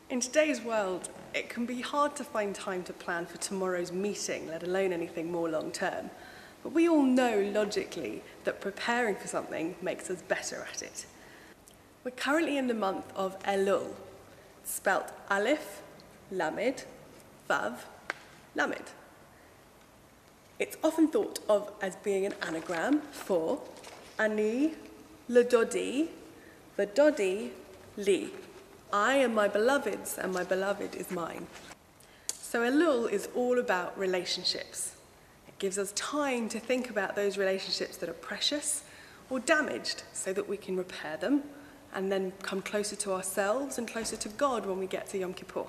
In today's world, it can be hard to find time to plan for tomorrow's meeting, let alone anything more long-term. But we all know logically that preparing for something makes us better at it. We're currently in the month of Elul, spelt Aleph, Lamed, Vav, Lamed. It's often thought of as being an anagram for Ani, Ledodi, V'dodi, Li. I am my beloved's and my beloved is mine. So Elul is all about relationships. It gives us time to think about those relationships that are precious or damaged so that we can repair them and then come closer to ourselves and closer to God when we get to Yom Kippur.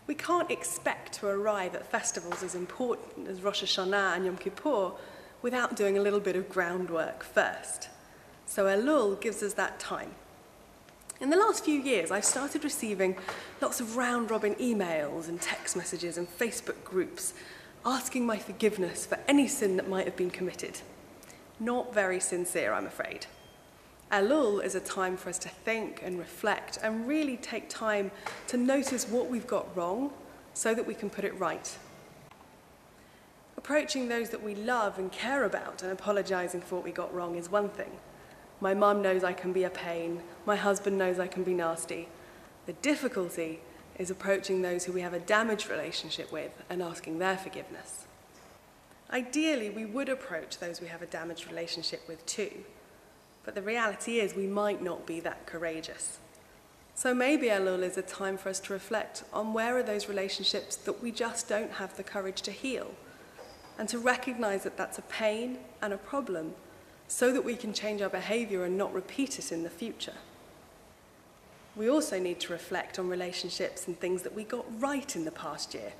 We can't expect to arrive at festivals as important as Rosh Hashanah and Yom Kippur without doing a little bit of groundwork first. So Elul gives us that time. In the last few years, I've started receiving lots of round-robin emails and text messages and Facebook groups asking my forgiveness for any sin that might have been committed. Not very sincere, I'm afraid. Elul is a time for us to think and reflect and really take time to notice what we've got wrong so that we can put it right. Approaching those that we love and care about and apologizing for what we got wrong is one thing. My mum knows I can be a pain. My husband knows I can be nasty. The difficulty is approaching those who we have a damaged relationship with and asking their forgiveness. Ideally, we would approach those we have a damaged relationship with too, but the reality is we might not be that courageous. So maybe Elul is a time for us to reflect on where are those relationships that we just don't have the courage to heal, and to recognize that that's a pain and a problem so that we can change our behavior and not repeat it in the future. We also need to reflect on relationships and things that we got right in the past year,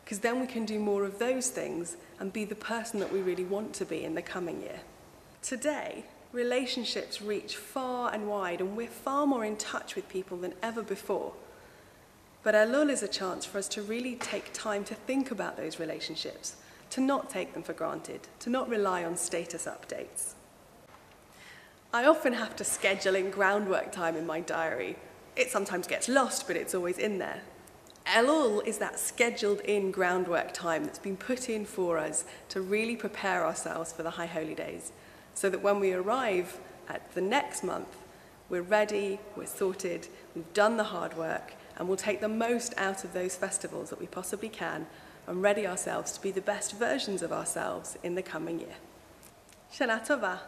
because then we can do more of those things and be the person that we really want to be in the coming year. Today, relationships reach far and wide, and we're far more in touch with people than ever before. But Elul is a chance for us to really take time to think about those relationships, to not take them for granted, to not rely on status updates. I often have to schedule in groundwork time in my diary. It sometimes gets lost, but it's always in there. Elul is that scheduled in groundwork time that's been put in for us to really prepare ourselves for the High Holy Days, so that when we arrive at the next month, we're ready, we're sorted, we've done the hard work, and we'll take the most out of those festivals that we possibly can and ready ourselves to be the best versions of ourselves in the coming year. Shana Tova.